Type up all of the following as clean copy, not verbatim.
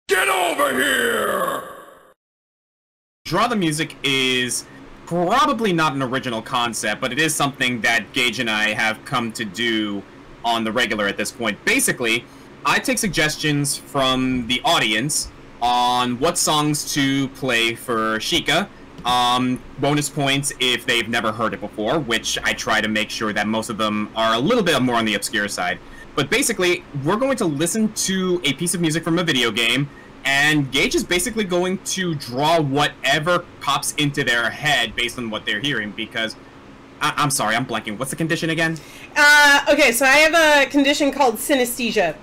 Get over here! Draw the music is probably not an original concept, but it is something that Gage and I have come to do on the regular at this point. Basically, I take suggestions from the audience on what songs to play for Sheikah. Bonus points if they've never heard it before, which I try to make sure that most of them are a little bit more on the obscure side. But basically, we're going to listen to a piece of music from a video game, and Gage is basically going to draw whatever pops into their head based on what they're hearing, because... I'm sorry, I'm blanking. What's the condition again? Okay, so I have a condition called synesthesia.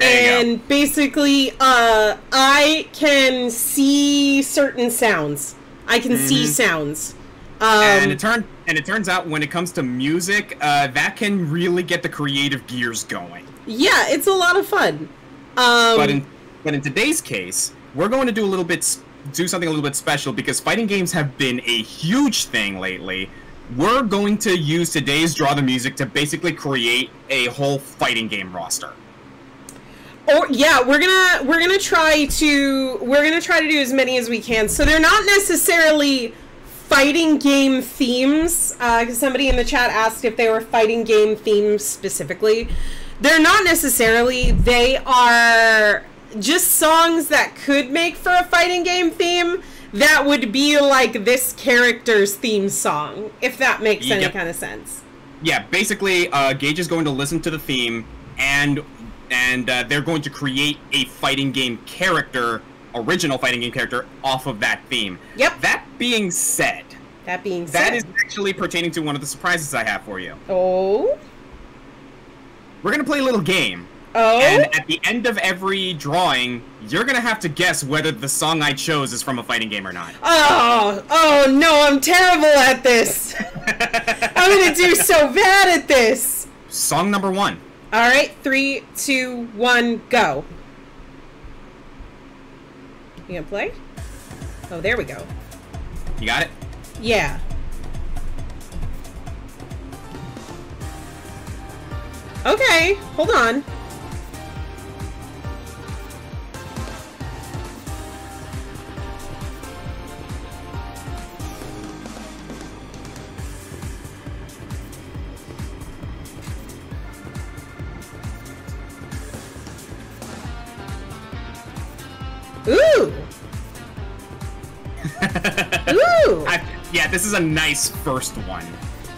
And basically, I can see certain sounds. I can see sounds. And it turns out when it comes to music, that can really get the creative gears going. Yeah, it's a lot of fun. But in today's case, we're going to do something a little bit special, because fighting games have been a huge thing lately. We're going to use today's Draw the Music to basically create a whole fighting game roster. Or yeah, we're gonna try to do as many as we can. So they're not necessarily fighting game themes, because somebody in the chat asked if they were fighting game themes specifically. They're not necessarily. They are just songs that could make for a fighting game theme that would be like this character's theme song, if that makes any kind of sense. Yeah, basically, Gage is going to listen to the theme, and they're going to create a fighting game character, original fighting game character, off of that theme. Yep. That being said... That is actually pertaining to one of the surprises I have for you. Oh? We're gonna play a little game. Oh? And at the end of every drawing, you're gonna have to guess whether the song I chose is from a fighting game or not. Oh no, I'm terrible at this. I'm gonna do so bad at this. Song number 1. Alright, 3, 2, 1, go. You gonna play? Oh, there we go. You got it? Yeah. Okay, hold on. Ooh! Ooh! Yeah, this is a nice first one.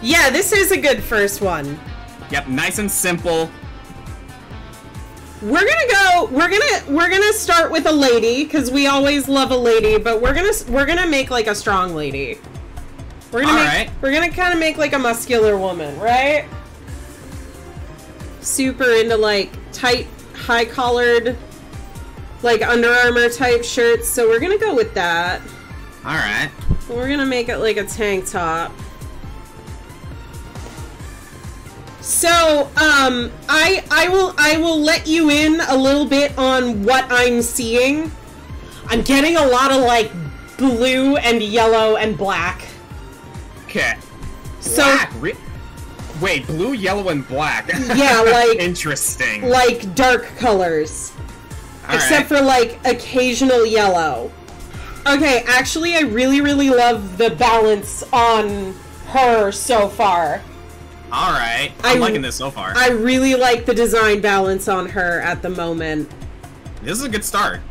Yeah, this is a good first one. Yep, nice and simple. We're gonna start with a lady, because we always love a lady, but we're gonna make like a strong lady. We're gonna kind of make like a muscular woman, right? Super into like tight, high-collared, like Under Armour type shirts, so we're gonna go with that. Alright. We're gonna make it like a tank top. So, I will let you in a little bit on what I'm seeing. I'm getting a lot of like blue and yellow and black. Okay. So, black? Wait, blue, yellow, and black. Yeah, like interesting. Like dark colors. Except for like occasional yellow. Okay, actually I really, really love the balance on her so far. Alright, I'm liking this so far. I really like the design balance on her at the moment. This is a good start.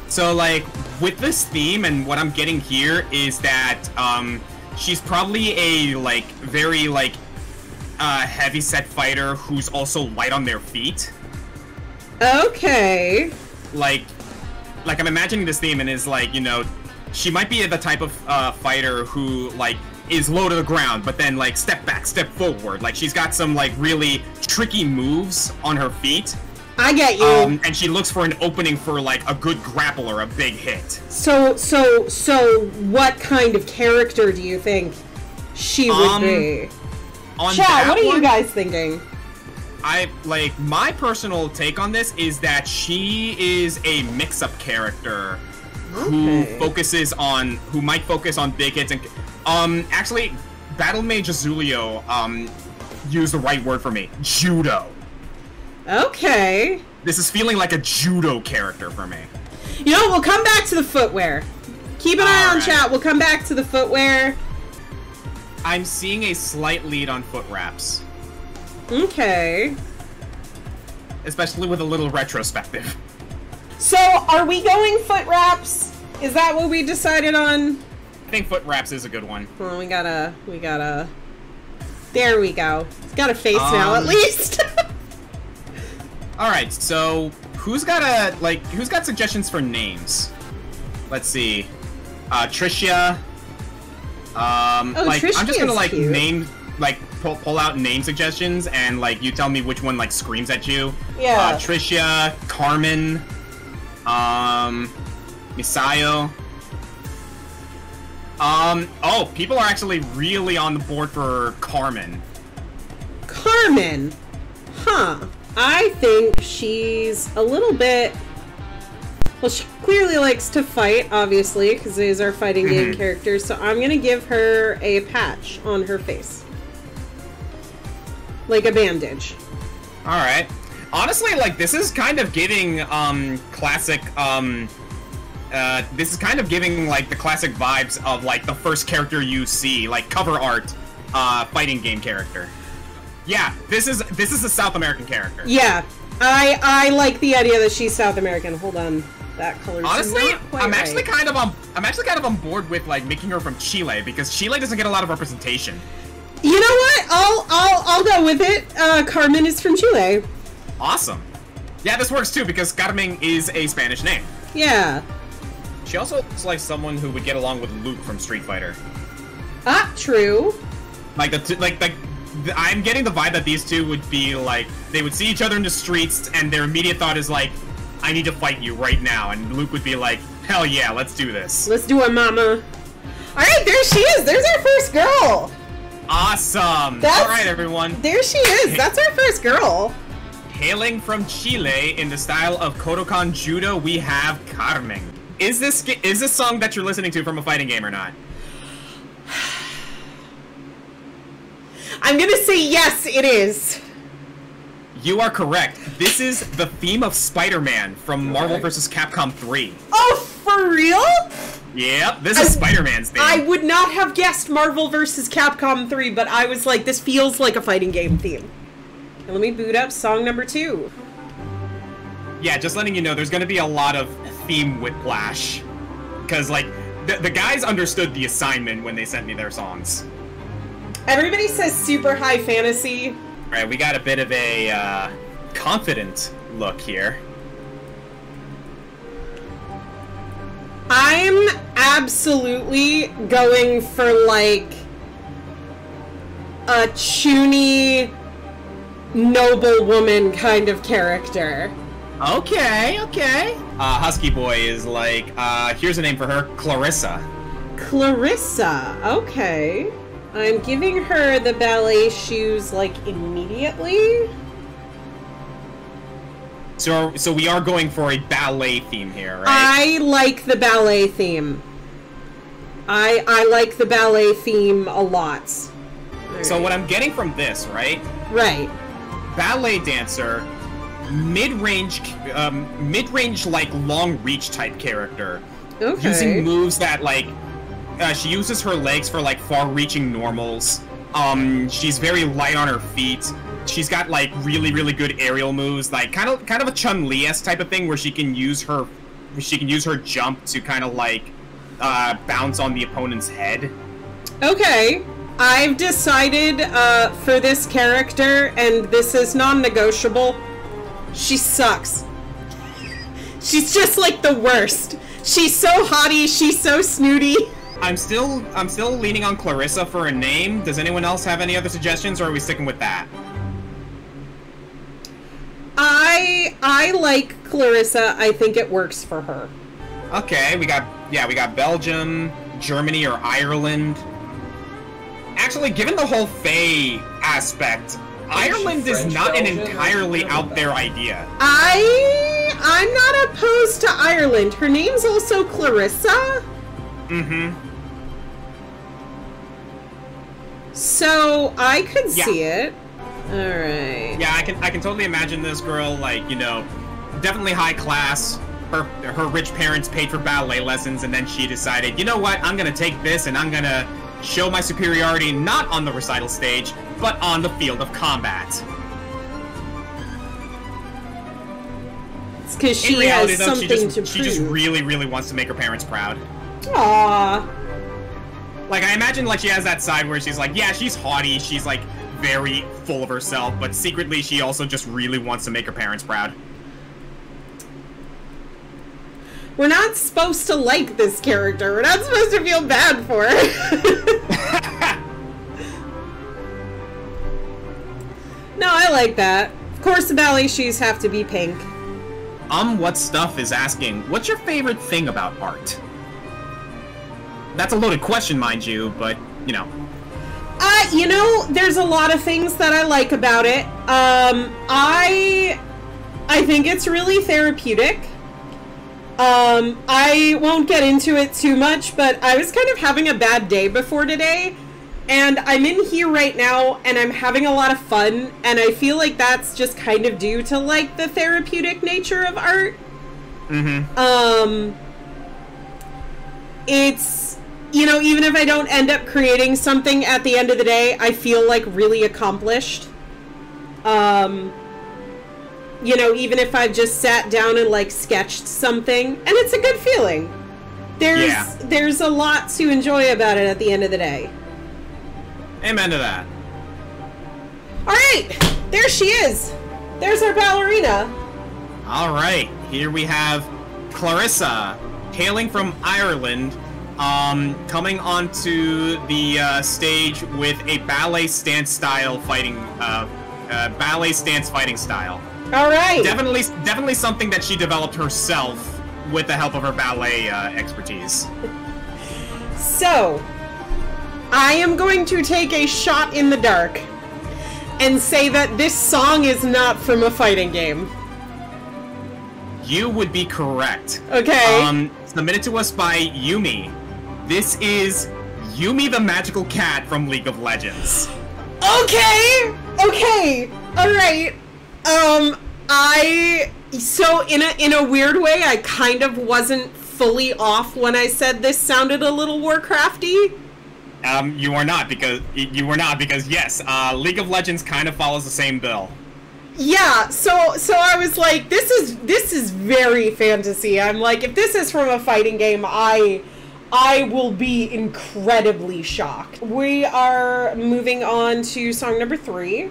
So like, with this theme and what I'm getting here is that, she's probably a, like, very, like, heavy-set fighter who's also light on their feet. Okay. Like I'm imagining this theme and is like, you know, she might be the type of fighter who, like, is low to the ground, but then, like, step back, step forward. Like, she's got some, like, really tricky moves on her feet. I get you. And she looks for an opening for, like, a good grapple or a big hit. So what kind of character do you think she would be? Chat, what are you guys thinking? My personal take on this is that she is a mix-up character who might focus on big hits and, actually, Battle Mage Azulio, used the right word for me. Judo. Okay. This is feeling like a judo character for me. You know, we'll come back to the footwear. Keep an eye on chat. We'll come back to the footwear. I'm seeing a slight lead on foot wraps. Okay. Especially with a little retrospective. So, are we going foot wraps? Is that what we decided on? I think foot wraps is a good one. Well, we gotta... There we go. It's got a face now, at least. Alright, so who's got suggestions for names? Let's see. Tricia. Tricia I'm just gonna like cute. name pull out name suggestions and like you tell me which one like screams at you. Yeah. Tricia, Carmen, Misayo. Oh, people are actually really on the board for Carmen. Carmen. Huh. I think she's a little bit... Well, she clearly likes to fight, obviously, because these are fighting game characters, so I'm gonna give her a patch on her face. Like a bandage. Alright. Honestly, like, this is kind of giving, classic, this is kind of giving, like, the classic vibes of, like, the first character you see, like, cover art, fighting game character. Yeah, this is a South American character. Yeah, I like the idea that she's South American. Hold on, that color's honestly, not quite I'm actually right. I'm actually kind of on board with like making her from Chile because Chile doesn't get a lot of representation. You know what? I'll go with it. Carmen is from Chile. Awesome. Yeah, this works too because Carmen is a Spanish name. Yeah. She also looks like someone who would get along with Luke from Street Fighter. Ah, true. Like I'm getting the vibe that these two would be like, they would see each other in the streets and their immediate thought is like, I need to fight you right now. And Luke would be like, hell yeah, let's do this. Let's do it, mama. Alright, there she is. There's our first girl. Awesome. Alright, everyone. There she is. That's our first girl. Hailing from Chile in the style of Kodokan Judo, we have Carmen. Is this song that you're listening to from a fighting game or not? I'm gonna say yes, it is. You are correct. This is the theme of Spider-Man from Marvel vs. Capcom 3. Oh, for real? Yep, this is Spider-Man's theme. I would not have guessed Marvel vs. Capcom 3, but I was like, this feels like a fighting game theme. And let me boot up song number 2. Yeah, just letting you know, there's gonna be a lot of theme whiplash. Because, like, the guys understood the assignment when they sent me their songs. Everybody says super high fantasy. Alright, we got a bit of a, confident look here. I'm absolutely going for, like, a chuny, noble woman kind of character. Okay, okay. Husky Boy is like, here's a name for her, Clarissa. Clarissa, okay. I'm giving her the ballet shoes, like, immediately. So we are going for a ballet theme here, right? I like the ballet theme. I like the ballet theme a lot. So what I'm getting from this, right? Right. Ballet dancer, mid-range, like, long reach type character. Okay. Using moves that, like, she uses her legs for, like, far-reaching normals. She's very light on her feet. She's got, like, really, really good aerial moves, like, kind of a Chun-Li-esque type of thing, where she can use her jump to kind of, like, bounce on the opponent's head. Okay. I've decided, for this character, and this is non-negotiable, she sucks. She's just, like, the worst. She's so haughty, she's so snooty. I'm still leaning on Clarissa for a name. Does anyone else have any other suggestions, or are we sticking with that? I like Clarissa. I think it works for her. Okay, we got Belgium, Germany, or Ireland. Actually, given the whole Fae aspect, Ireland is not an entirely out there idea. I'm not opposed to Ireland. Her name's also Clarissa. Mm-hmm. So I could see it. All right. Yeah, I can totally imagine this girl, like, you know, definitely high class. Her rich parents paid for ballet lessons, and then she decided, you know what, I'm gonna take this and I'm gonna show my superiority not on the recital stage, but on the field of combat. It's because she has something to prove. She just really, really wants to make her parents proud. Aww. Like, I imagine, like, she has that side where she's like, yeah, she's haughty, she's, like, very full of herself, but secretly she also just really wants to make her parents proud. We're not supposed to like this character. We're not supposed to feel bad for her. No, I like that. Of course, the ballet shoes have to be pink. What Stuff is asking, what's your favorite thing about art? That's a loaded question, mind you, but, you know. You know, there's a lot of things that I like about it. I think it's really therapeutic. I won't get into it too much, but I was kind of having a bad day before today, and I'm in here right now, and I'm having a lot of fun, and I feel like that's just kind of due to, like, the therapeutic nature of art. Mm-hmm. It's, you know, even if I don't end up creating something at the end of the day, I feel, like, really accomplished. You know, even if I've just sat down and, like, sketched something, and it's a good feeling. There's a lot to enjoy about it at the end of the day. Amen to that. Alright, there she is. There's our ballerina. Alright, here we have Clarissa, hailing from Ireland, coming onto the stage with a ballet stance style fighting, ballet stance fighting style. All right. Definitely something that she developed herself with the help of her ballet expertise. So, I am going to take a shot in the dark and say that this song is not from a fighting game. You would be correct. Okay. Submitted to us by Yumi. This is Yumi the Magical Cat from League of Legends. Okay! Okay! Alright. So in a weird way, I kind of wasn't fully off when I said this sounded a little Warcrafty. You were not because yes, League of Legends kind of follows the same bill. Yeah, so I was like, this is very fantasy. I'm like, if this is from a fighting game, I will be incredibly shocked. We are moving on to song number 3.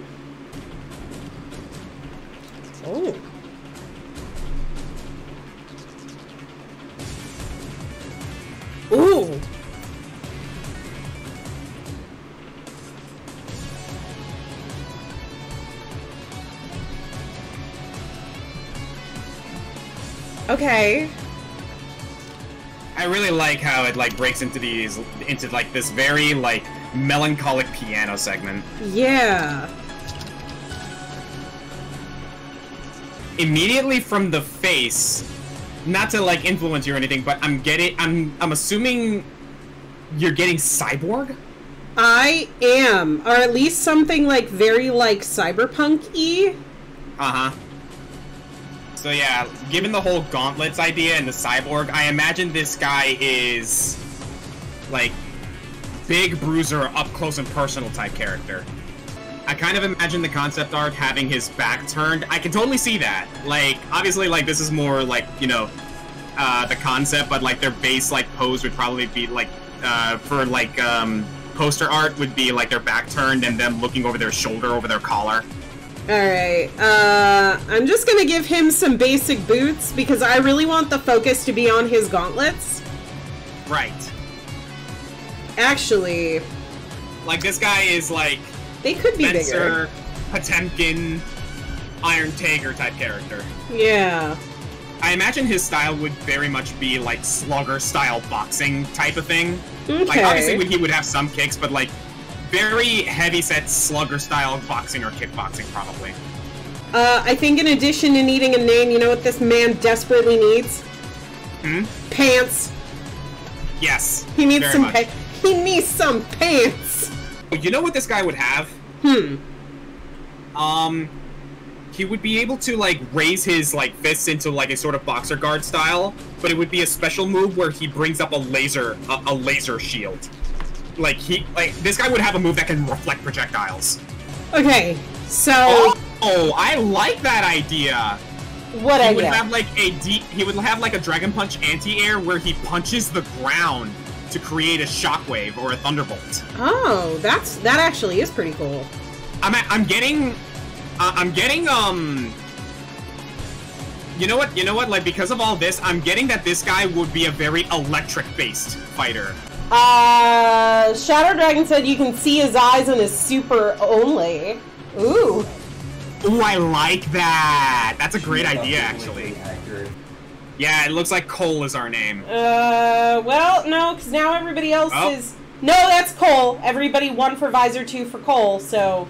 Oh. Ooh. Okay. I really like how it like breaks into like this very like melancholic piano segment. Yeah. Immediately from the face, not to like influence you or anything, but I'm assuming you're getting cyborg? I am, or at least something like very like cyberpunk-y. Uh-huh. So yeah, given the whole gauntlets idea and the cyborg, I imagine this guy is like big bruiser, up close and personal type character. I kind of imagine the concept art having his back turned. I can totally see that. Like, obviously, like, this is more, like, you know, the concept, but, like, their base, like, pose would probably be, like, for, like, poster art would be, like, their back turned and them looking over their shoulder, over their collar. Alright, I'm just gonna give him some basic boots, because I really want the focus to be on his gauntlets. Right. Actually... Like, this guy is, like... They could be Spencer, bigger. Potemkin, Iron Tiger type character. Yeah. I imagine his style would very much be like slugger style boxing type of thing. Okay. Like obviously he would have some kicks, but like very heavy set slugger style boxing or kickboxing probably. I think in addition to needing a name, you know what this man desperately needs? Hmm? Pants. Yes. He needs very some much. He needs some pants. You know what this guy would have? he would be able to, like, raise his, like, fists into, like, a sort of boxer guard style, but it would be a special move where he brings up a laser shield. Like, this guy would have a move that can reflect projectiles. Okay, so... Oh, I like that idea! What idea? He would have, like, a Dragon Punch anti-air where he punches the ground to create a shockwave or a thunderbolt. Oh, that actually is pretty cool. I'm getting, you know what, like, because of all this, I'm getting that this guy would be a very electric-based fighter. Shadow Dragon said you can see his eyes on his super only. Ooh. Ooh, I like that! That's a great idea, actually. Yeah, it looks like Cole is our name. Well, no, because now everybody else is... No, that's Cole. Everybody 1 for Visor, 2 for Cole, so...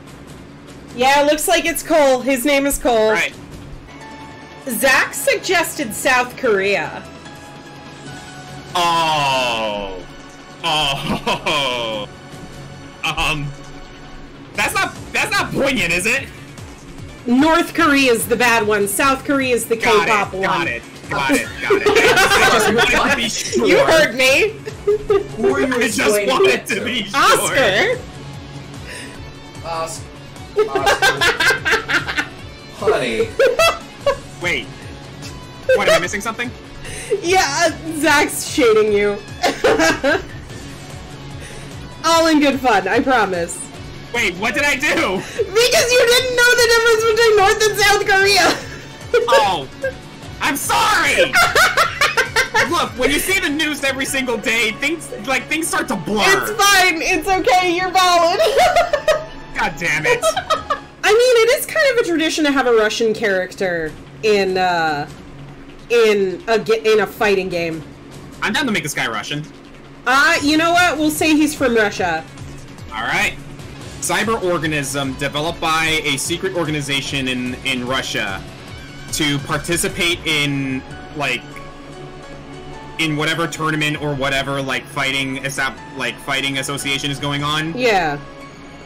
Yeah, it looks like it's Cole. His name is Cole. Right. Zach suggested South Korea. Oh. That's not poignant, is it? North Korea is the bad one. South Korea is the K-pop one. Got it. I just wanted to be sure. You heard me. I just wanted to be sure. Oscar. Honey. Wait. What, am I missing something? Yeah, Zach's shading you. All in good fun, I promise. Wait, what did I do? Because you didn't know the difference between North and South Korea! Oh, I'm sorry! Look, when you see the news every single day, things start to blur. It's fine, it's okay, you're valid. God damn it. I mean, it is kind of a tradition to have a Russian character in a fighting game. I'm down to make this guy Russian. You know what? We'll say he's from Russia. Alright. Cyber organism developed by a secret organization in Russia to participate in, like, in whatever tournament or whatever, like, fighting association is going on. Yeah.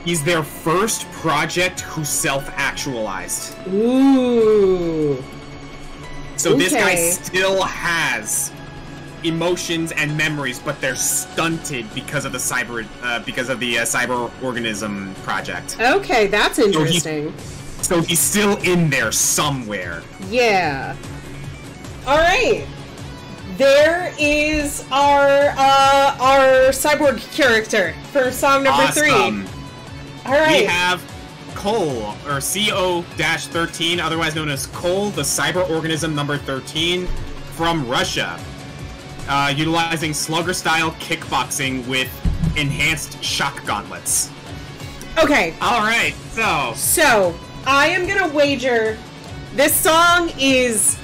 He's their first project who self-actualized. Ooh. So this guy still has emotions and memories, but they're stunted because of the cyber organism project. Okay, that's interesting. So he's still in there somewhere. Yeah. All right. There is our cyborg character for song number 3. All right. We have Cole, or CO-13, otherwise known as Cole, the cyber organism number 13, from Russia. Utilizing slugger-style kickboxing with enhanced shock gauntlets. Okay. Alright, So, I am gonna wager this song is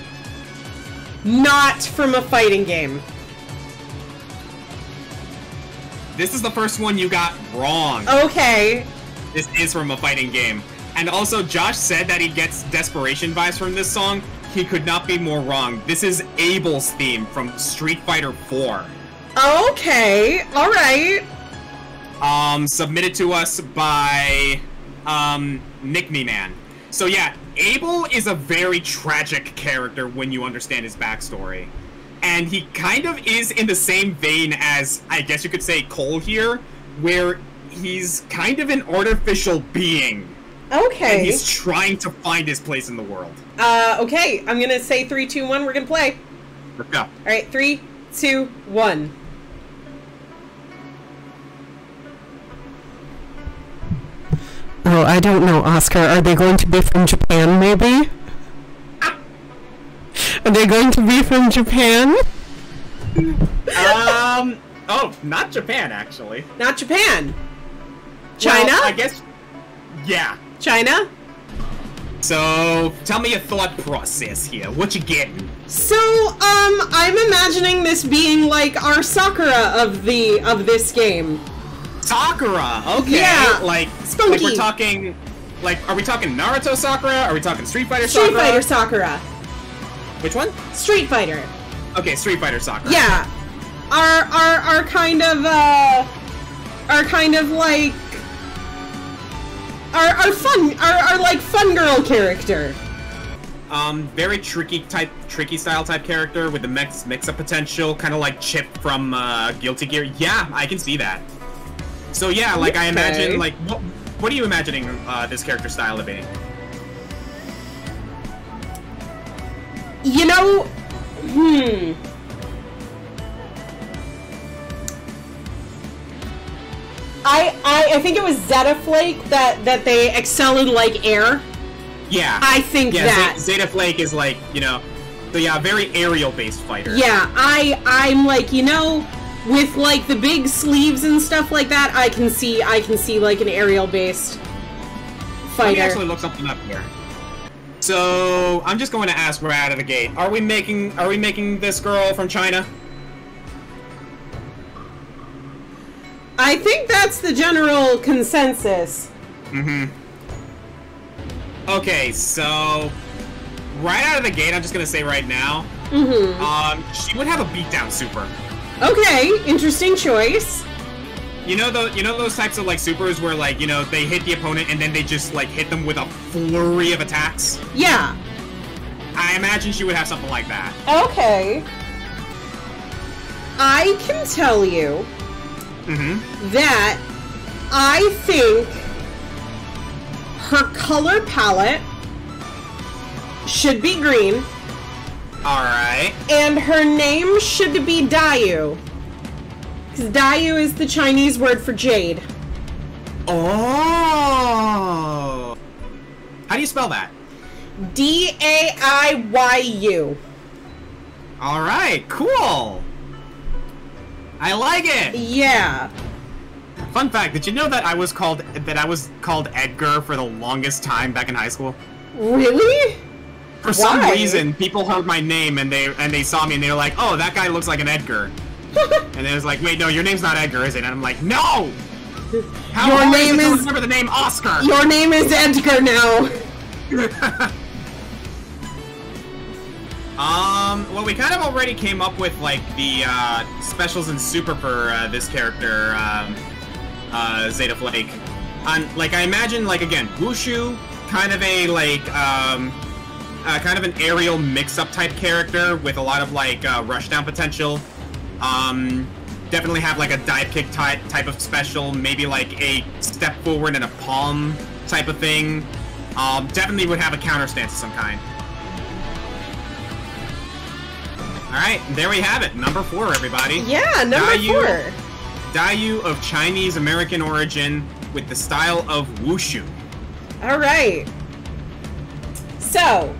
not from a fighting game. This is the first one you got wrong. Okay. This is from a fighting game. And also, Josh said that he gets desperation vibes from this song. He could not be more wrong. This is Abel's theme from Street Fighter 4. Okay, alright. Submitted to us by, Nick Me Man. So yeah, Abel is a very tragic character when you understand his backstory. And he kind of is in the same vein as, I guess you could say, Cole here, where he's kind of an artificial being. Okay. And he's trying to find his place in the world. Okay, I'm gonna say 3, 2, 1, we're gonna play. Let's go. Alright, 3, 2, 1. Oh, I don't know, Oscar. Are they going to be from Japan, maybe? Are they going to be from Japan? Oh, not Japan, actually. Not Japan. China? Well, I guess, yeah. China? So, tell me your thought process here. What you getting? So, I'm imagining this being like our Sakura of this game. Sakura, okay. Yeah, like spunky. Like we're talking, like, are we talking Naruto Sakura? Are we talking Street Fighter Sakura? Street Fighter Sakura. Which one? Street Fighter. Okay, Street Fighter Sakura. Yeah. Our kind of like our fun girl character. Very tricky style type character with the mix-up potential, kind of like Chip from Guilty Gear. Yeah, I can see that. So yeah, like I imagine, like what are you imagining this character style to be? You know, I think it was Zeta Flake that they excel in like air. Yeah. I think that. Zeta Flake is like, you know, so yeah, very aerial-based fighter. Yeah, I'm like, you know, with like the big sleeves and stuff like that, I can see like an aerial-based fighter. Let me actually look something up here. So, I'm just going to ask right out of the gate. Are we making this girl from China? I think that's the general consensus. Mm-hmm. Okay, so right out of the gate, I'm just gonna say right now, she would have a beatdown super. Okay, interesting choice. You know those types of like supers where like, you know, they hit the opponent and then they just like hit them with a flurry of attacks? Yeah. I imagine she would have something like that. Okay. I can tell you that I think her color palette should be green. Alright. And her name should be Dayu. Because Dayu is the Chinese word for jade. Oh! How do you spell that? D-A-I-Y-U. Alright, cool! I like it! Yeah. Fun fact, did you know that I was called Edgar for the longest time back in high school? Really? For some reason, people heard my name and they saw me and they were like, "Oh, that guy looks like an Edgar." And it was like, "Wait, no, your name's not Edgar, is it?" And I'm like, "No! How your name is. Remember the name Oscar. Your name is Edgar now." Well, we kind of already came up with like the specials and super for this character, Zeta Flake. Like I imagine, like again, Wushu, kind of a like kind of an aerial mix-up type character with a lot of like rushdown potential. Definitely have like a dive kick type of special, maybe like a step forward and a palm type of thing. Definitely would have a counter stance of some kind. Alright, there we have it. Number 4, everybody. Yeah, number 4. Dayu of Chinese American origin with the style of Wushu. Alright. So,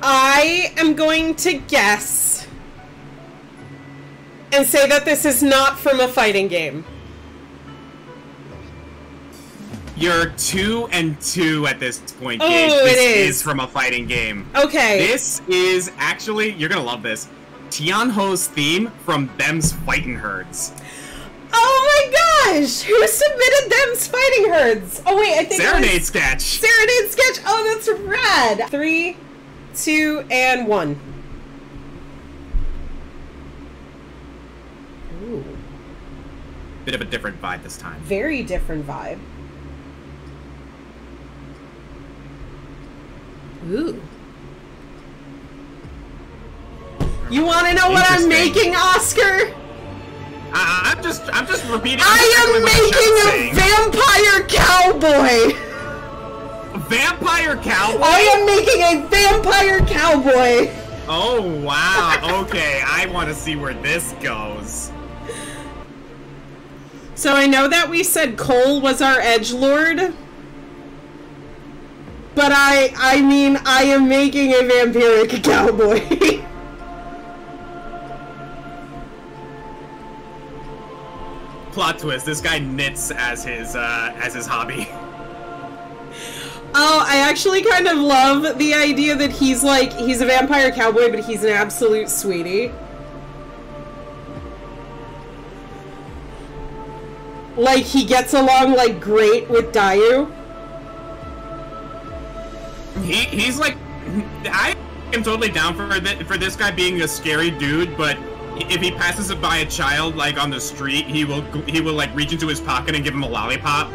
I am going to guess and say that this is not from a fighting game. You're 2 and 2 at this point, Gage. Oh, this it is from a fighting game. Okay. This is actually, you're gonna love this, Tianho's theme from Them's Fighting Herds. Oh my gosh! Who submitted Them's Fighting Herds? Oh wait, I think Serenade Sketch. Serenade Sketch. Oh, that's rad. 3, 2, and 1. Ooh. Bit of a different vibe this time. Very different vibe. Ooh. You want to know what I'm making, Oscar? I'm just repeating. I am making a vampire cowboy. A vampire cowboy? I am making a vampire cowboy. Oh wow. Okay, I want to see where this goes. So I know that we said Cole was our edgelord, but I mean I am making a vampiric cowboy. Plot twist, this guy knits as his hobby. Oh, I actually kind of love the idea that he's a vampire cowboy, but he's an absolute sweetie. Like, he gets along, like, great with Dayu. He's like, I am totally down for this guy being a scary dude, but if he passes it by a child, like, on the street, he will like, reach into his pocket and give him a lollipop.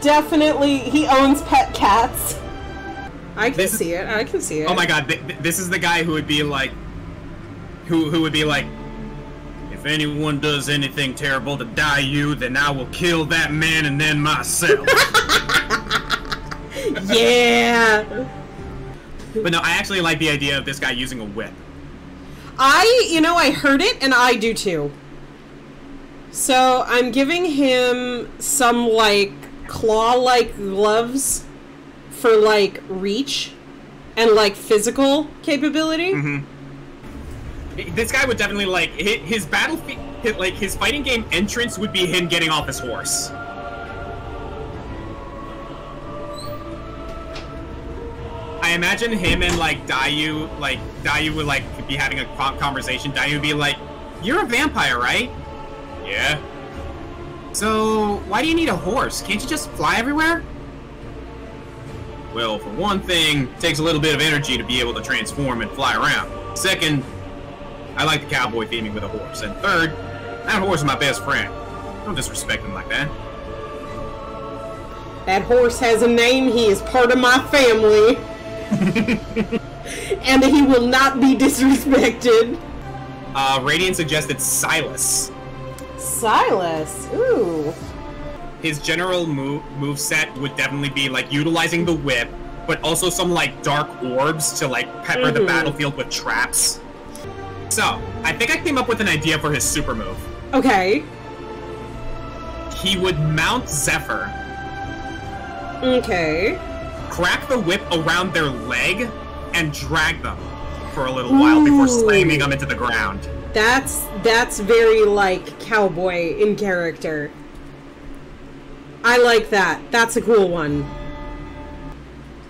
definitely, he owns pet cats. I can see it. I can see it. Oh my god, this is the guy who would be like, who would be like, if anyone does anything terrible to Dayu, then I will kill that man and then myself. Yeah. But no, I actually like the idea of this guy using a whip. I heard it, and I do too. So, I'm giving him some, like, claw-like gloves for, like, reach and, like, physical capability. Mm-hmm. This guy would definitely, like, his battlefield, like, his fighting game entrance would be him getting off his horse. I imagine him and, like, Dayu would, like, be having a conversation. Dayu would be like, "You're a vampire, right?" "Yeah." "So, why do you need a horse? Can't you just fly everywhere?" "Well, for one thing, it takes a little bit of energy to be able to transform and fly around. Second, I like the cowboy theming with a horse. And third, that horse is my best friend. Don't disrespect him like that." That horse has a name. He is part of my family. And he will not be disrespected. Radiant suggested Silas. Silas? Ooh. His general move set would definitely be, like, utilizing the whip, but also some, like, dark orbs to, like, pepper the battlefield with traps. So, I think I came up with an idea for his super move. Okay. He would mount Zephyr. Okay. Crack the whip around their leg and drag them for a little while before slamming them into the ground. That's very, like, cowboy in character. I like that. That's a cool one.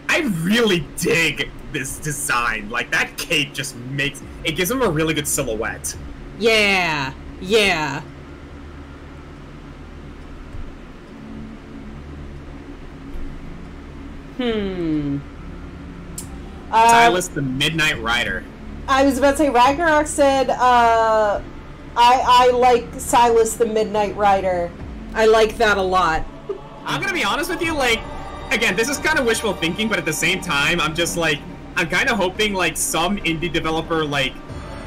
I really dig this design. Like, that cape just it gives him a really good silhouette. Yeah. Yeah. Silas the Midnight Rider. I was about to say, Ragnarok said, I like Silas the Midnight Rider. I like that a lot. I'm gonna be honest with you, like, again, this is kind of wishful thinking, but at the same time, I'm just like, I'm kind of hoping, like, some indie developer, like,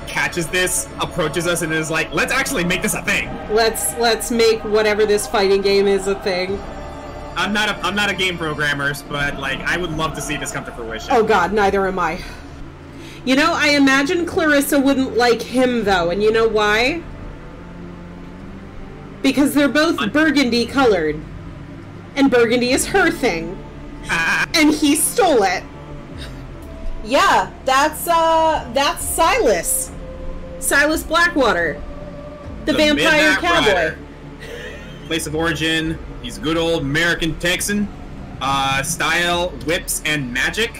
catches this, approaches us, and is like, let's actually make this a thing. Let's make whatever this fighting game is a thing. I'm not a game programmer, but, like, I would love to see this come to fruition. Oh god, neither am I. You know, I imagine Clarissa wouldn't like him, though, and you know why? Because they're both burgundy colored. And burgundy is her thing. And he stole it. Yeah, that's Silas. Silas Blackwater. The vampire cowboy. Rider. Place of origin, he's good old American Texan. Style, whips, and magic.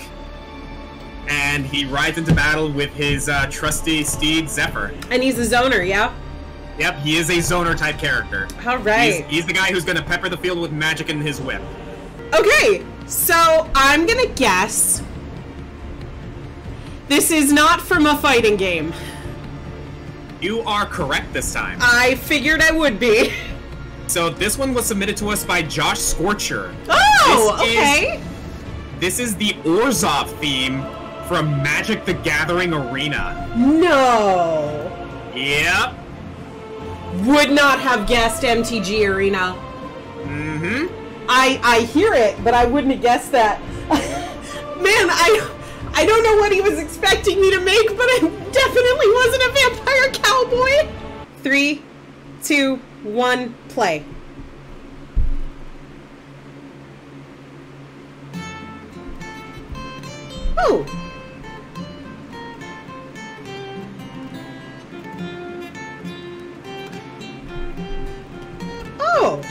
And he rides into battle with his trusty steed, Zephyr. And he's a zoner, yeah? Yep, he is a zoner-type character. Alright. He's the guy who's gonna pepper the field with magic in his whip. Okay, so I'm gonna guess this is not from a fighting game. You are correct this time. I figured I would be. So this one was submitted to us by Josh Scorcher. Oh, okay. This is the Orzhov theme from Magic the Gathering Arena. No. Yep. Would not have guessed MTG Arena. Mm-hmm. I hear it, but I wouldn't have guessed that. Man, I don't know what he was expecting me to make, but I definitely wasn't a vampire cowboy. 3, 2, 1, play. Oh. Oh.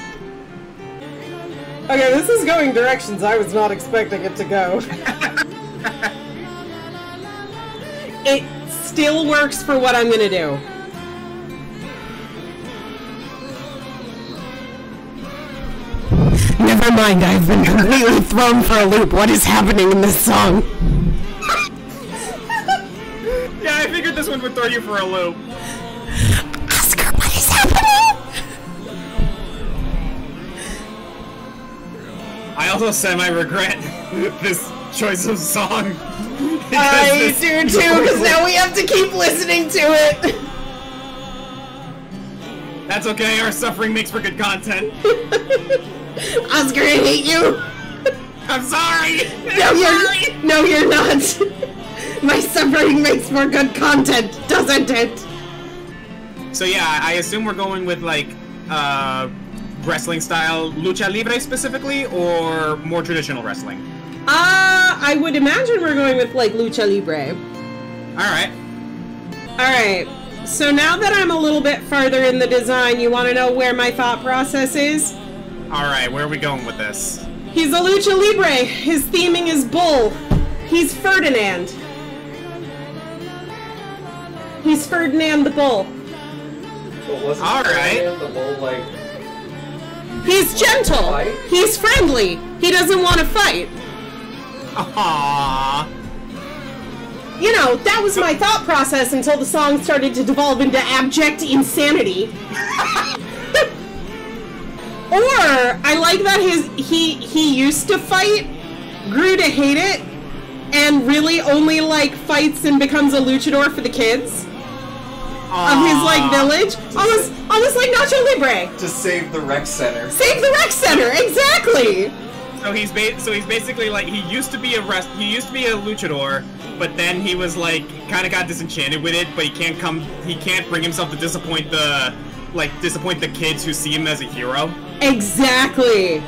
Okay, this is going directions I was not expecting it to go. It still works for what I'm gonna do. Never mind, I've been completely thrown for a loop. What is happening in this song? Yeah, I figured this one would throw you for a loop. Oscar, what is happening? I also semi-regret this choice of song. I do too, because now we have to keep listening to it. That's okay, our suffering makes for good content. I was gonna hate you. I'm sorry! No, you're not. My suffering makes for good content, doesn't it? So yeah, I assume we're going with, like, wrestling style lucha libre specifically, or more traditional wrestling? I would imagine we're going with, like, lucha libre. Alright. Alright, so now that I'm a little bit farther in the design, you want to know where my thought process is? Alright, where are we going with this? He's a lucha libre. His theming is bull. He's Ferdinand. He's Ferdinand the bull. But wasn't Alright. Ferdinand the bull, like... He's gentle. He's friendly. He doesn't want to fight. Aww. You know, that was my thought process until the song started to devolve into abject insanity. Or, I like that he used to fight, grew to hate it, and really only, like, fights and becomes a luchador for the kids. Of his, like, village. Almost like Nacho Libre. To save the rec center. Save the rec center, exactly! So he's basically like, he used to be a luchador, but then he was like kind of got disenchanted with it, but he can't bring himself to disappoint the kids who see him as a hero. Exactly.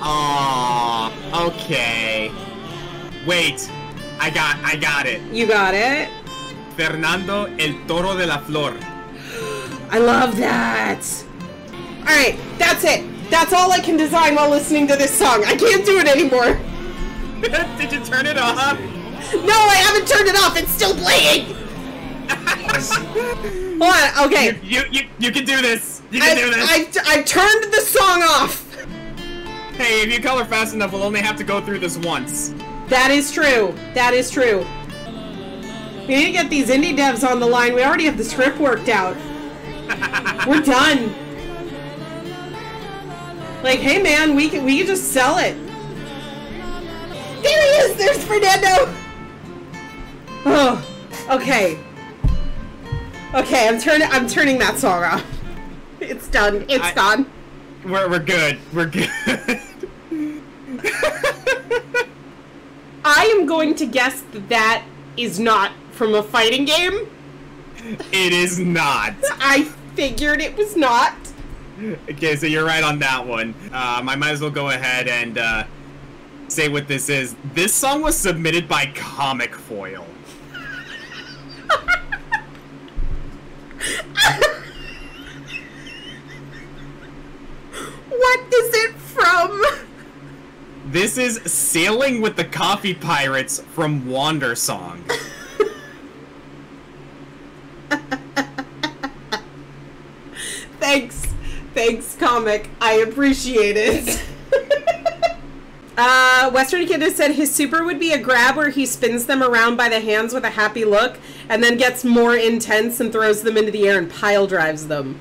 Aww. Okay. Wait. I got it. You got it? Fernando el Toro de la Flor. I love that. Alright, that's it. That's all I can design while listening to this song. I can't do it anymore. Did you turn it off? No, I haven't turned it off. It's still playing. Hold on, okay. You can do this. You can do this. I turned the song off. Hey, if you color fast enough, we'll only have to go through this once. That is true. That is true. We need to get these indie devs on the line. We already have the script worked out. We're done. Like, hey man, we can just sell it. There he is! There's Fernando! Oh, okay. Okay, I'm turning that song off. It's done. It's done. We're good. We're good. I am going to guess that is not from a fighting game. It is not. I figured it was not. Okay, so you're right on that one. I might as well go ahead and say what this is. This song was submitted by ComicFoil. What is it from? This is Sailing with the Coffee Pirates from Wander Song. Thanks, Comic. I appreciate it. Western Kid has said his super would be a grab where he spins them around by the hands with a happy look and then gets more intense and throws them into the air and pile drives them.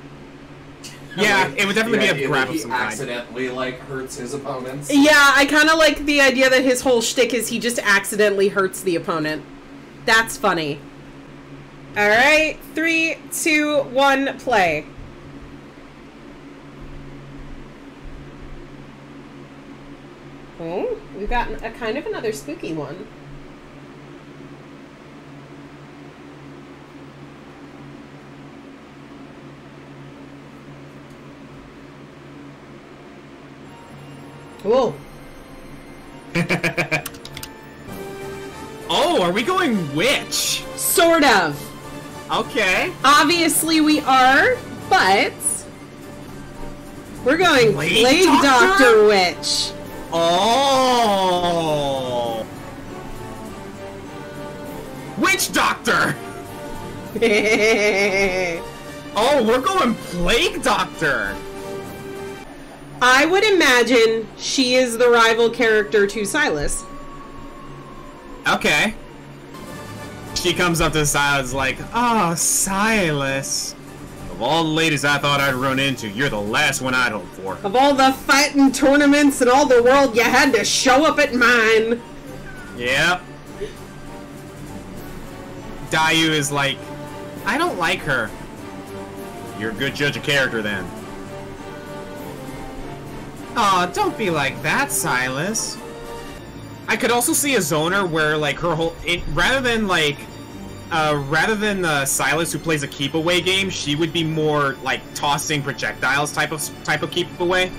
Yeah, it would definitely be a grab of some kind. He accidentally, like, hurts his opponents. Yeah, I kind of like the idea that his whole shtick is he just accidentally hurts the opponent. That's funny. Alright, 3, 2, 1, play. Oh, we've got a kind of another spooky one. Whoa. Oh, are we going witch? Sort of. Okay. Obviously we are, but we're going Plague Doctor Witch. Oh. Witch Doctor. Oh, we're going Plague Doctor. I would imagine she is the rival character to Silas. Okay. She comes up to Silas like, "Oh, Silas." Of all the ladies I thought I'd run into, you're the last one I'd hope for. Of all the fighting tournaments in all the world, you had to show up at mine. Yep. Dayu is like, I don't like her. You're a good judge of character then. Aw, don't be like that, Silas. I could also see a zoner where, like, her whole... rather than Silas, who plays a keep-away game, she would be more, like, tossing projectiles type of keep-away.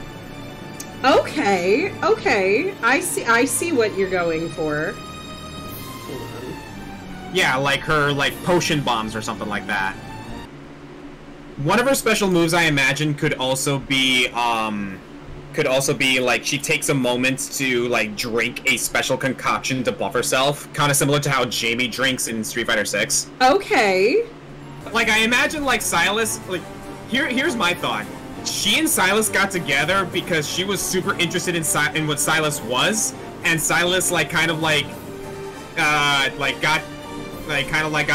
Okay, okay. I see what you're going for. Hold on. Yeah, like her, like, potion bombs or something like that. One of her special moves, I imagine, could also be, like, she takes a moment to, like, drink a special concoction to buff herself. Kind of similar to how Jamie drinks in Street Fighter 6. Okay. Like, I imagine, like, Silas, like, here's my thought. She and Silas got together because she was super interested in what Silas was, and Silas, like, got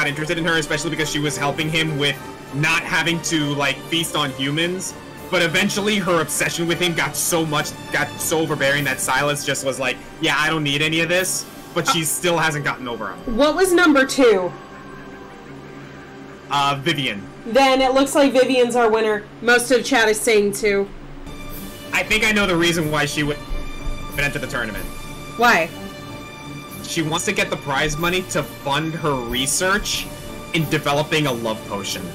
interested in her, especially because she was helping him with not having to, like, feast on humans. But eventually her obsession with him got so overbearing that Silas just was like, yeah, I don't need any of this, but she still hasn't gotten over him. What was number 2? Vivian. Then it looks like Vivian's our winner. Most of chat is saying 2. I think I know the reason why she would enter the tournament. Why? She wants to get the prize money to fund her research in developing a love potion.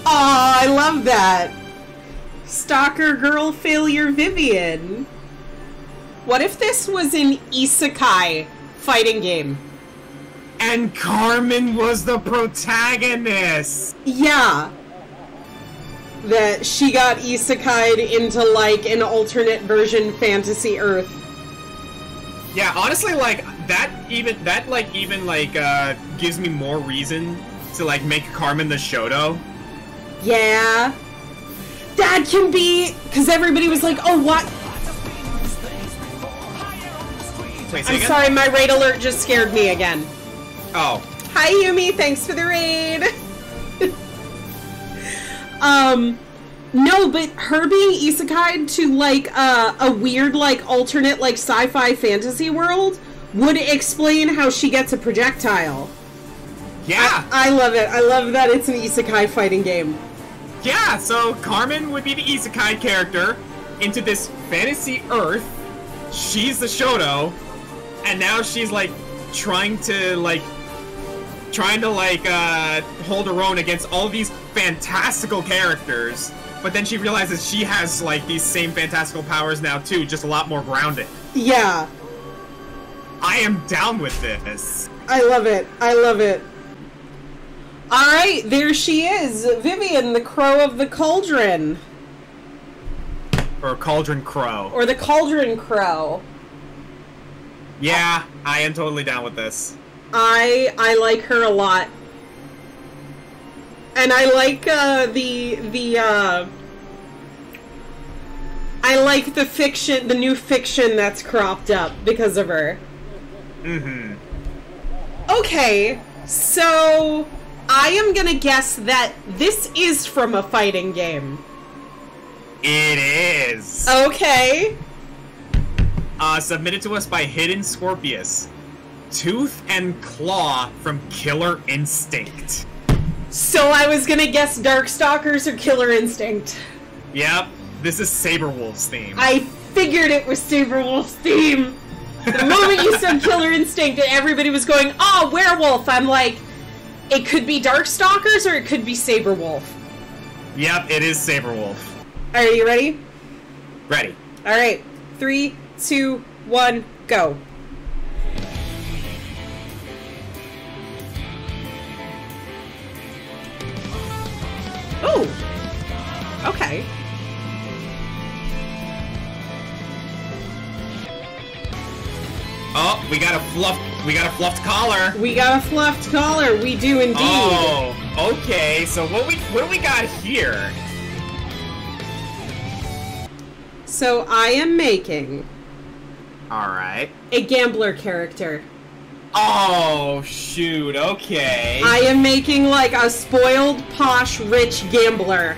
Aw, I love that. Stalker girl failure Vivian. What if this was an isekai fighting game? And Carmen was the protagonist! Yeah. That she got isekai'd into, like, an alternate version fantasy Earth. Yeah, honestly, like, that gives me more reason to, like, make Carmen the Shoto. Yeah. That can be... Because everybody was like, oh, what? I'm sorry, my raid alert just scared me again. Oh. Hi, Yumi. Thanks for the raid. No, but her being isekai'd to, like, a weird, like, alternate, like, sci-fi fantasy world would explain how she gets a projectile. Yeah! I love it. I love that it's an isekai fighting game. Yeah, so Carmen would be the isekai character into this fantasy Earth. She's the Shoto, and now she's, like, trying to hold her own against all these fantastical characters, but then she realizes she has, like, these same fantastical powers now, too, just a lot more grounded. Yeah. I am down with this. I love it. I love it. Alright, there she is. Vivian, the Crow of the Cauldron. Or Cauldron Crow. Or the Cauldron Crow. Yeah, I am totally down with this. I like her a lot. And I like, I like the fiction, the new fiction that's cropped up because of her. Mm-hmm. Okay, so I am gonna guess that this is from a fighting game. It is. Okay. Submitted to us by Hidden Scorpius. Tooth and Claw from Killer Instinct. So I was gonna guess Darkstalkers or Killer Instinct. Yep, this is Saberwolf's theme. I figured it was Saberwolf's theme. The moment you said Killer Instinct and everybody was going, oh, werewolf, I'm like, it could be Darkstalkers or it could be Saberwolf. Yep, it is Saberwolf. Are you ready? Ready. Alright, 3, 2, 1, go. Oh! Okay. Oh, we got a fluffed collar. We got a fluffed collar, we do indeed. Oh, okay, so what do we got here? So I am making Alright. a gambler character. Oh, shoot, okay. I am making like a spoiled, posh, rich gambler.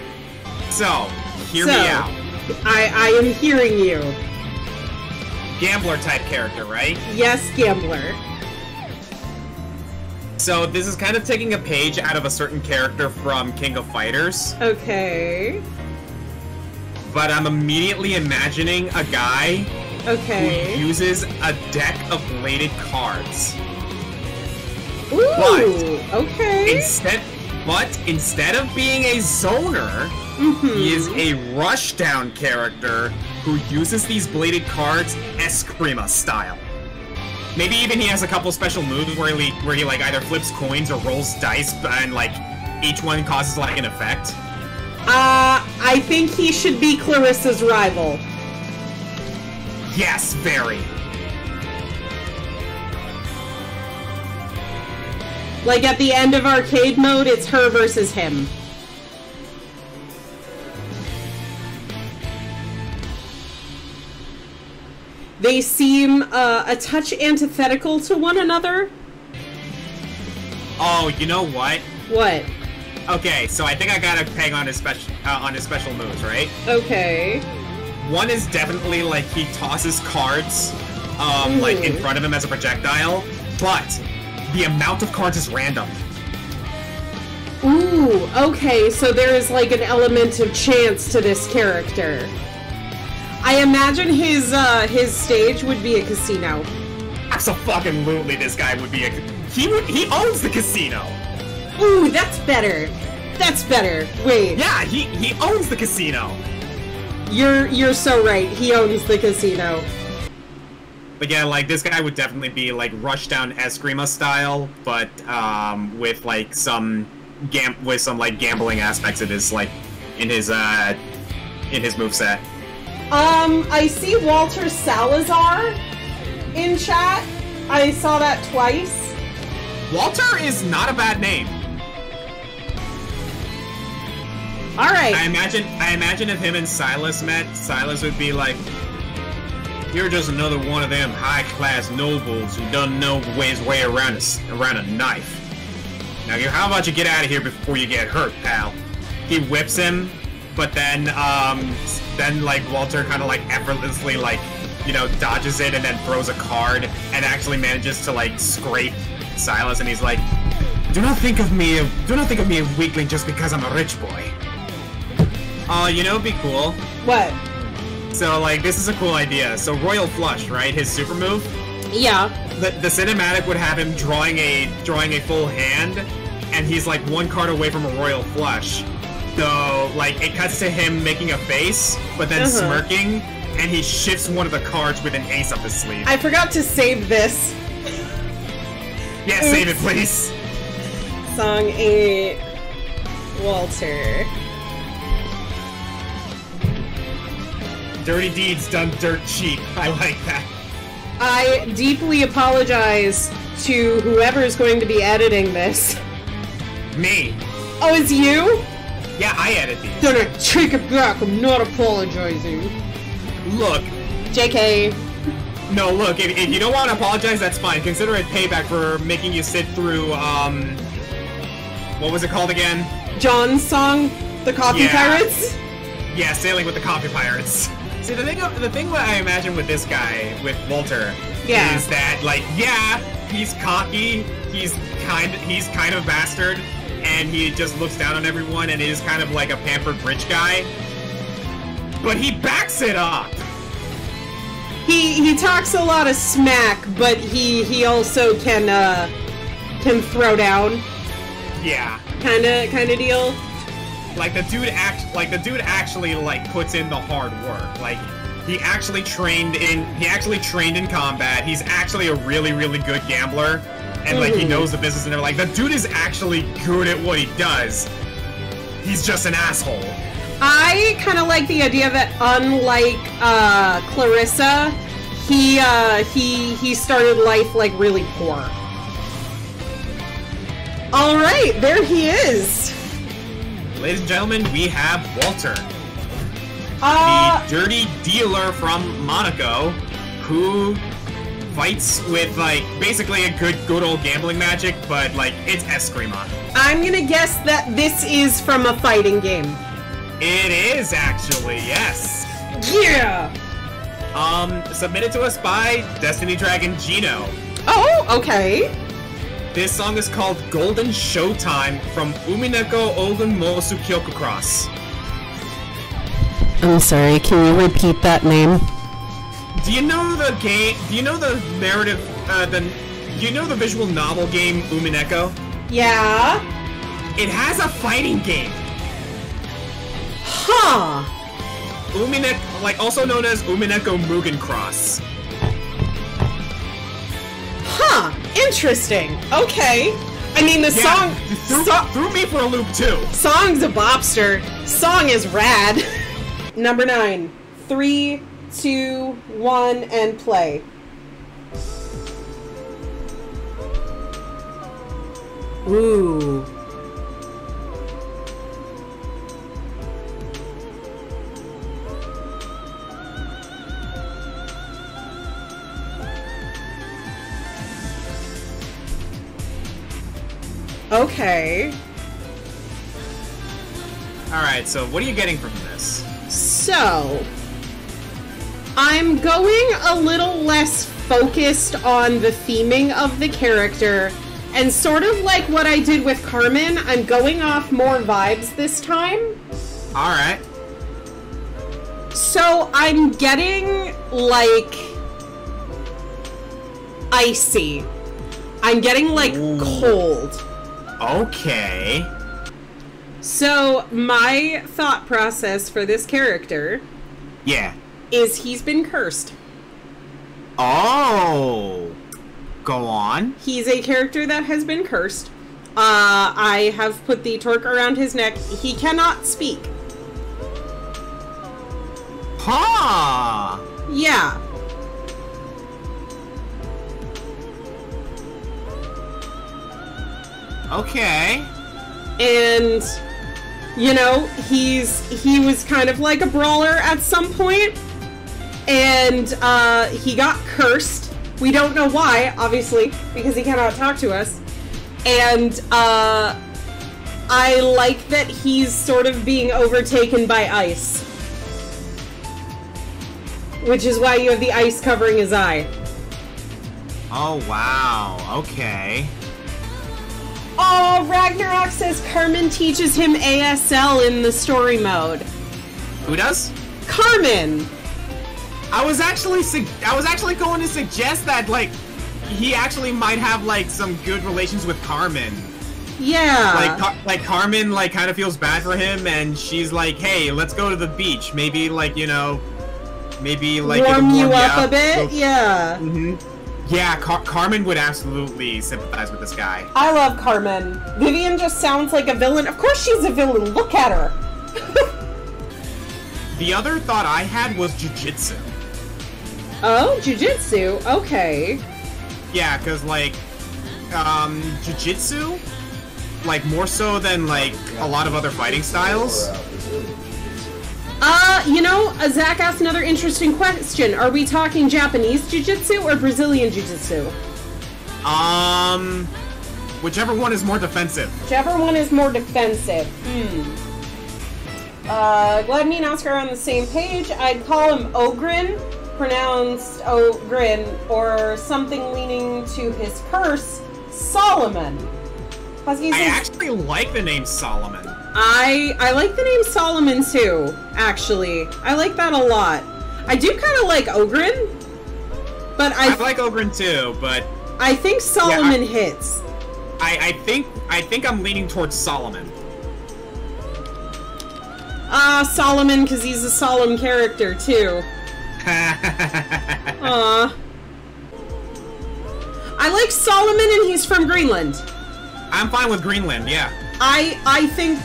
So, hear me out. I am hearing you. Gambler type character, right? Yes, gambler. So, this is kind of taking a page out of a certain character from King of Fighters. Okay. But I'm immediately imagining a guy who uses a deck of bladed cards. Ooh, okay. Instead of being a zoner, he is a rushdown character who uses these bladed cards Eskrima style. Maybe even he has a couple special moves where he like either flips coins or rolls dice, and like each one causes like an effect. I think he should be Clarissa's rival. Yes, very. Like at the end of arcade mode, it's her versus him. They seem a touch antithetical to one another. Oh, you know what? What? Okay, so I think I got a peg on his special moves, right? Okay. One is definitely like he tosses cards, like in front of him as a projectile, but the amount of cards is random. Ooh, okay, so there is like an element of chance to this character. I imagine his stage would be a casino. Absolutely, this guy would be he owns the casino. Ooh, that's better. That's better. Wait. Yeah, he owns the casino. You're so right. He owns the casino. But yeah, like this guy would definitely be like Rushdown Eskrima style, but with like some gambling aspects of his like in his moveset. I see Walter Salazar in chat. I saw that twice. Walter is not a bad name. All right. I imagine if him and Silas met, Silas would be like, "You're just another one of them high-class nobles who doesn't know his way around a knife. Now, how about you get out of here before you get hurt, pal?" He whips him, but then like Walter kind of like effortlessly like, you know, dodges it and then throws a card and actually manages to like scrape Silas, and he's like, Do not think of me a weakling just because I'm a rich boy. You know, it'd be cool. What? So, like, this is a cool idea. So, Royal Flush, right? His super move? Yeah. The cinematic would have him drawing a full hand, and he's, like, one card away from a Royal Flush. So, like, it cuts to him making a face, but then smirking, and he shifts one of the cards with an ace up his sleeve. I forgot to save this. Yeah, save it, please. Song 8. Walter. Dirty deeds done dirt cheap. I like that. I deeply apologize to whoever's going to be editing this. Me. Oh, it's you? Yeah, I edit these. Gonna take it back. I'm not apologizing. Look. JK. No, look, if you don't want to apologize, that's fine. Consider it payback for making you sit through, what was it called again? John's song? The Coffee Pirates? Yeah, Sailing with the Coffee Pirates. See, the thing what I imagine with this guy, with Walter, is that, like, yeah, he's cocky, he's kind of a bastard, and he just looks down on everyone and is kind of like a pampered rich guy, but he backs it up. He talks a lot of smack, but he also can throw down. Yeah. Kinda deal. Like the dude actually like puts in the hard work. Like he actually trained in combat. He's actually a really, really good gambler, and like he knows the business and everything. Like the dude is actually good at what he does. He's just an asshole. I kind of like the idea that unlike Clarissa, he started life like really poor. All right, there he is. Ladies and gentlemen, we have Walter, the dirty dealer from Monaco, who fights with, like, basically a good old gambling magic, but, like, it's Eskrima. I'm gonna guess that this is from a fighting game. It is, actually, yes. Yeah! Submitted to us by Destiny Dragon Gino. Oh, okay. This song is called Golden Showtime from Umineko Olden Mosu Kyoku Cross. I'm sorry, can you repeat that name? Do you know the game? Do you know the narrative? Do you know the visual novel game Umineko? Yeah. It has a fighting game. Huh. Umineko, like also known as Umineko Mugen Cross. Huh. Interesting. Okay. I mean, the song threw me for a loop too. Song's a bopster. Song is rad. Number 9. 3, 2, 1, and play. Ooh. Okay. Alright, so what are you getting from this? So, I'm going a little less focused on the theming of the character, and sort of like what I did with Carmen, I'm going off more vibes this time. Alright. So, I'm getting, like, icy. I'm getting, like, cold. Okay. So, my thought process for this character... Yeah. ...is he's been cursed. Oh! Go on. He's a character that has been cursed. I have put the torque around his neck. He cannot speak. Huh! Yeah. Okay. And, you know, he was kind of like a brawler at some point, and he got cursed. We don't know why, obviously, because he cannot talk to us. And I like that he's sort of being overtaken by ice. Which is why you have the ice covering his eye. Oh, wow. Okay. Oh, Ragnarok says Carmen teaches him ASL in the story mode. Who does? Carmen! I was actually going to suggest that, like, he actually might have, like, some good relations with Carmen. Yeah. Like Carmen, like, kind of feels bad for him, and she's like, hey, let's go to the beach. Maybe, like, you know, maybe, like, warm it'll you up out. a bit? Yeah. Mm-hmm. Yeah, Carmen would absolutely sympathize with this guy. I love Carmen. Vivian just sounds like a villain. Of course she's a villain. Look at her. The other thought I had was jujitsu. Oh, jujitsu. Okay. Yeah, because, like, jujitsu, like, more so than, like, a lot of other fighting styles. You know, Zach asked another interesting question. Are we talking Japanese jiu-jitsu or Brazilian jiu-jitsu? Whichever one is more defensive. Whichever one is more defensive. Glad me and Oscar are on the same page. I'd call him Ogrin, pronounced Ogrin, or something leaning to his curse, Solomon. I actually like the name Solomon. I like the name Solomon too, actually. I like that a lot. I do kind of like Ogrin, but I like Ogrin too, but I think Solomon hits. I think I'm leaning towards Solomon. Solomon, because he's a solemn character too. I like Solomon, and he's from Greenland. I'm fine with Greenland, yeah. I think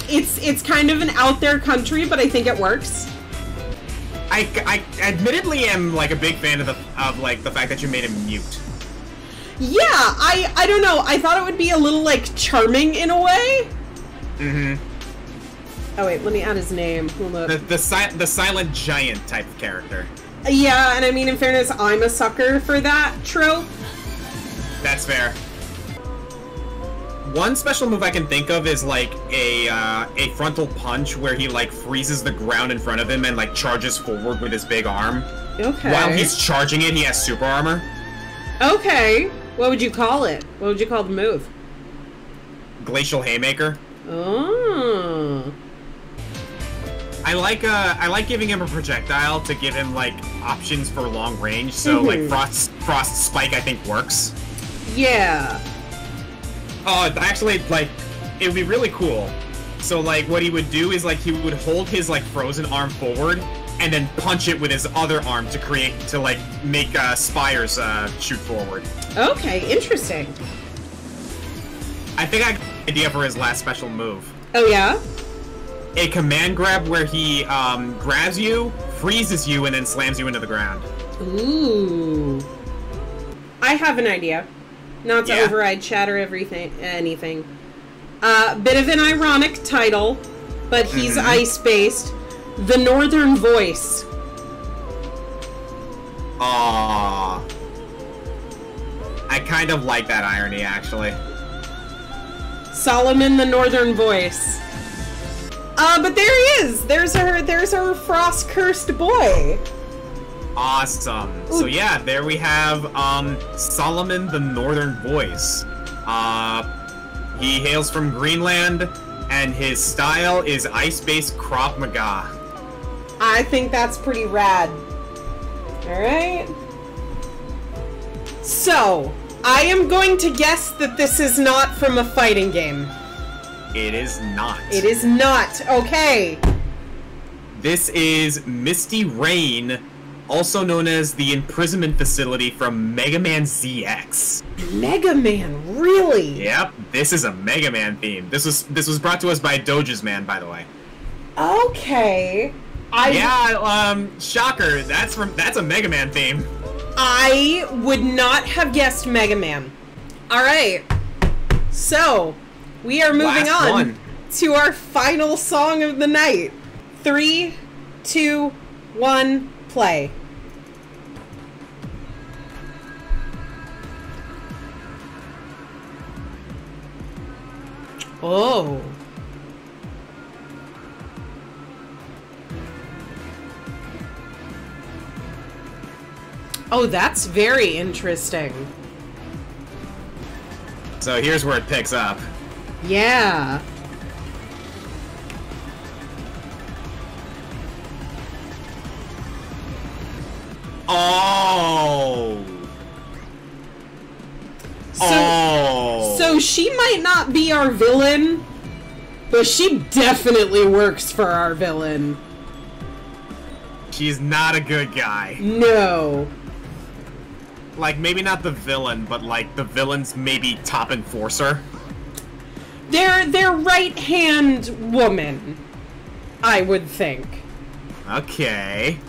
it's kind of an out there country, but I think it works. I admittedly am like a big fan of the fact that you made him mute. Yeah, I don't know. I thought it would be a little like charming in a way. Mm-hmm. Oh wait, let me add his name. The silent giant type of character. Yeah, and I mean, in fairness, I'm a sucker for that trope. That's fair. One special move I can think of is like a frontal punch where he like freezes the ground in front of him and like charges forward with his big arm. Okay. While he's charging it, he has super armor. Okay. What would you call it? What would you call the move? Glacial Haymaker. Oh. I like giving him a projectile to give him like options for long range. So like Frost Spike I think works. Yeah. Oh, actually, like, it would be really cool. So, like, what he would do is, like, he would hold his, like, frozen arm forward, and then punch it with his other arm to make, spires, shoot forward. Okay, interesting. I think I got an idea for his last special move. Oh, yeah? A command grab where he, grabs you, freezes you, and then slams you into the ground. Ooh. I have an idea. Not to override chat or anything. Bit of an ironic title, but he's ice-based. The Northern Voice. Aww. I kind of like that irony, actually. Solomon the Northern Voice. But there he is! There's our frost-cursed boy. Awesome. Ooh. So yeah, there we have Solomon the Northern Voice. He hails from Greenland, and his style is ice-based Krav Maga. I think that's pretty rad. Alright. So, I am going to guess that this is not from a fighting game. It is not. It is not. Okay. This is Misty Rain, also known as the imprisonment facility from Mega Man ZX. Mega Man, really? Yep, this is a Mega Man theme. This was brought to us by Doge's Man, by the way. Okay. Shocker. That's a Mega Man theme. I would not have guessed Mega Man. All right. So, we are moving on to our final song of the night. 3, 2, 1, play. Oh. Oh, that's very interesting. So here's where it picks up. Yeah. Oh. So she might not be our villain, but she definitely works for our villain. She's not a good guy. No. Like, maybe not the villain, but like the villain's maybe top enforcer. They're right-hand woman, I would think. Okay.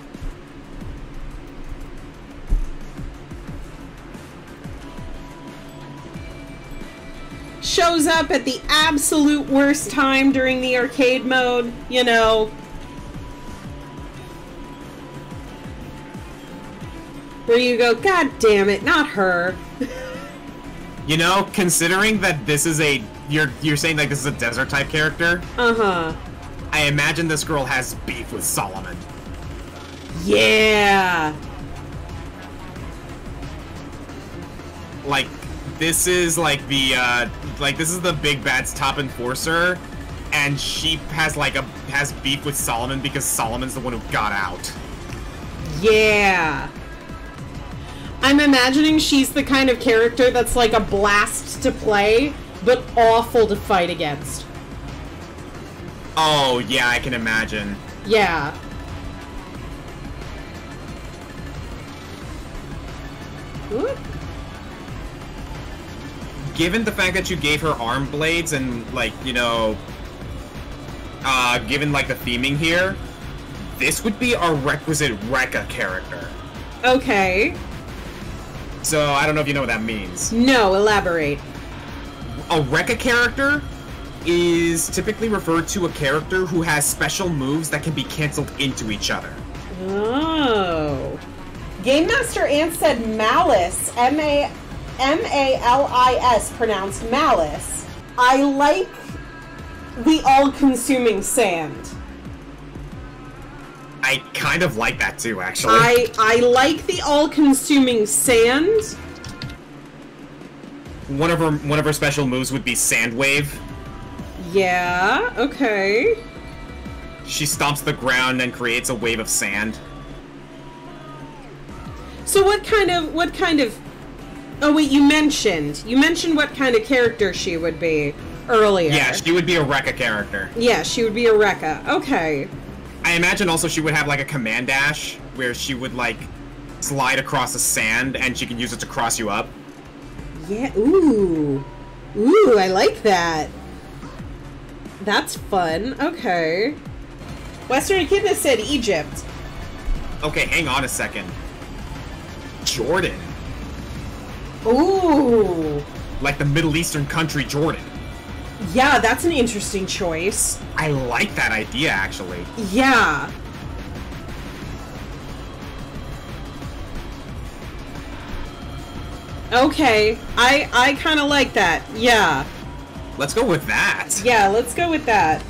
Shows up at the absolute worst time during the arcade mode, you know. Where you go, God damn it, not her. You know, considering that this is you're saying like this is a desert type character. Uh-huh. I imagine this girl has beef with Solomon. Yeah. Like, this is like this is the big bad's top enforcer, and she has has beef with Solomon because Solomon's the one who got out. Yeah. I'm imagining she's the kind of character that's like a blast to play, but awful to fight against. Oh, yeah, I can imagine. Yeah. What? Given the fact that you gave her arm blades and, like, you know, given, like, the theming here, this would be our requisite Rekka character. Okay. So, I don't know if you know what that means. No, elaborate. A Rekka character is typically referred to a character who has special moves that can be canceled into each other. Oh. Game Master Ant said Malice, M-A-L-I-S, pronounced Malice. I like the all-consuming sand. I kind of like that too, actually. I like the all-consuming sand. One of her special moves would be Sand Wave. Yeah, okay. She stomps the ground and creates a wave of sand. So what kind of oh wait, you mentioned what kind of character she would be earlier. Yeah, she would be a Rekka character. Yeah, she would be a Rekka. Okay. I imagine also she would have like a command dash where she would like slide across the sand and she can use it to cross you up. Yeah, ooh. Ooh, I like that. That's fun. Okay. Western Echidna said Egypt. Okay, hang on a second. Jordan. Ooh. Like the Middle Eastern country Jordan. Yeah, that's an interesting choice. I like that idea, actually. Yeah. Okay. I kind of like that. Yeah. Let's go with that. Yeah, let's go with that.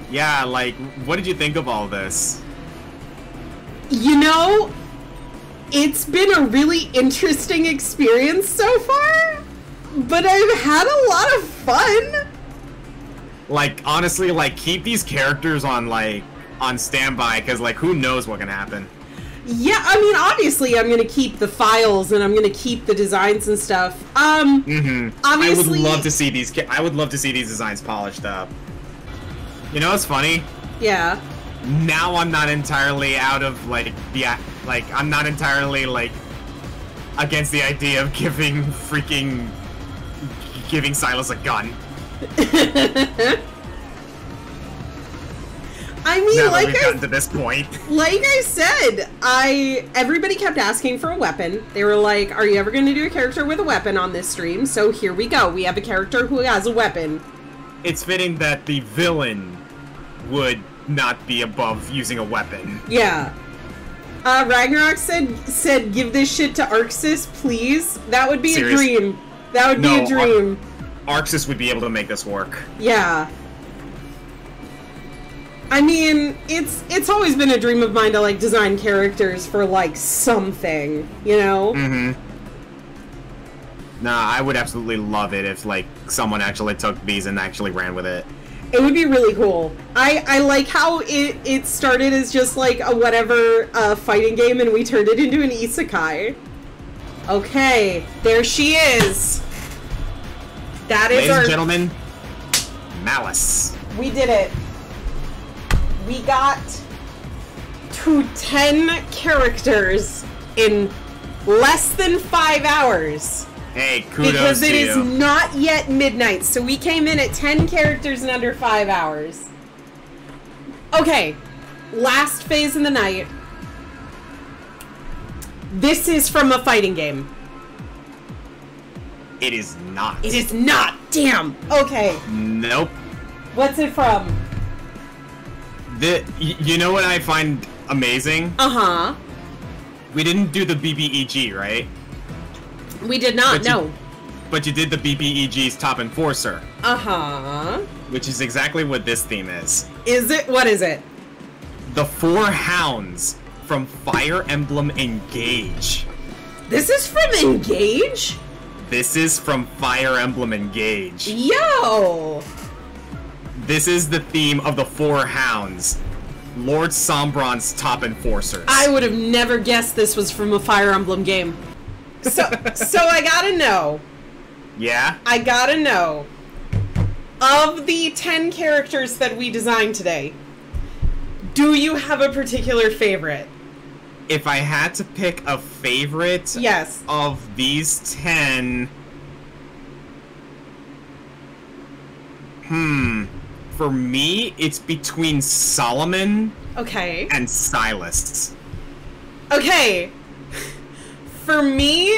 Yeah, like, what did you think of all this? You know, it's been a really interesting experience so far, but I've had a lot of fun. Like, honestly, like, keep these characters on, like, on standby, because, like, who knows what can happen. Yeah, I mean, obviously I'm gonna keep the files and I'm gonna keep the designs and stuff. Obviously... I would love to see these designs polished up. You know what's funny? Yeah. Now I'm not entirely out of, like, I'm not entirely, like, against the idea of giving Silas a gun. I mean, now like that we've gotten to this point. Like I said, everybody kept asking for a weapon. They were like, are you ever going to do a character with a weapon on this stream? So here we go. We have a character who has a weapon. It's fitting that the villain would not be above using a weapon. Yeah. Ragnarok said give this shit to Arxis, please. That would be Seriously? a dream. That would be a dream. Arxis would be able to make this work. Yeah. I mean, it's always been a dream of mine to, like, design characters for, like, something, you know? Mm-hmm. Nah, I would absolutely love it if, like, someone actually took these and actually ran with it. It would be really cool. I like how it started as just, like, a whatever fighting game, and we turned it into an isekai. Okay, there she is. That is Ladies and gentlemen, Malice. We did it. We got to 10 characters in less than 5 hours. Hey, kudos because it to is you. not yet midnight, so we came in at 10 characters in under 5 hours. Okay, last phase in the night. This is from a fighting game. It is not. It is not! Damn! Okay. Nope. What's it from? You know what I find amazing? Uh-huh. We didn't do the BBEG, right? We did not, no. But you did the BBEG's Top Enforcer. Uh-huh. Which is exactly what this theme is. Is it? What is it? The 4 hounds from Fire Emblem Engage. This is from Engage? This is from Fire Emblem Engage. Yo! This is the theme of the 4 hounds. Lord Sombron's Top Enforcers. I would have never guessed this was from a Fire Emblem game. So I gotta know. Yeah? I gotta know. Of the 10 characters that we designed today, do you have a particular favorite? If I had to pick a favorite Yes. of these 10... For me, it's between Solomon Okay. and Silas. Okay. For me,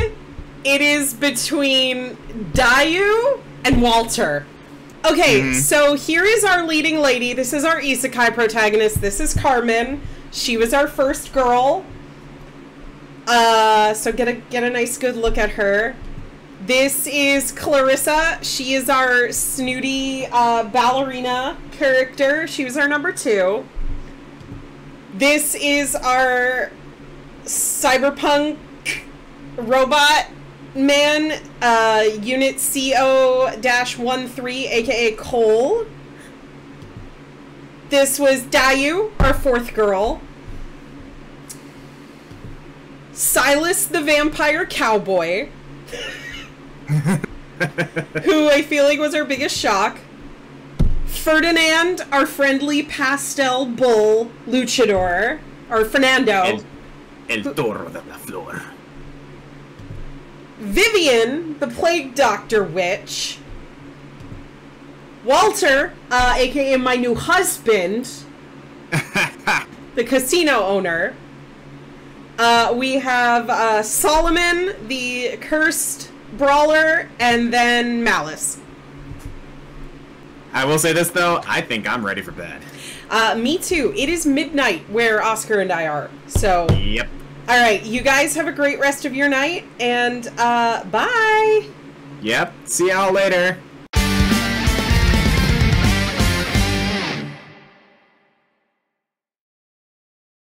it is between Dayu and Walter. Okay, so here is our leading lady. This is our isekai protagonist. This is Carmen. She was our first girl. So get a nice good look at her. This is Clarissa. She is our snooty ballerina character. She was our number 2. This is our cyberpunk robot man, Unit CO-13, aka Cole. This was Dayu, our 4th girl. Silas the vampire cowboy. Who I feel like was our biggest shock. Ferdinand, our friendly pastel bull luchador. Or Fernando. El toro de la flor. Vivian, the plague doctor witch. Walter, aka my new husband. The casino owner. We have Solomon, the cursed brawler, and then Malice. I will say this, though. I think I'm ready for bed. Me too. It is midnight where Oscar and I are. So. Yep. All right. You guys have a great rest of your night, and bye. Yep. See y'all later.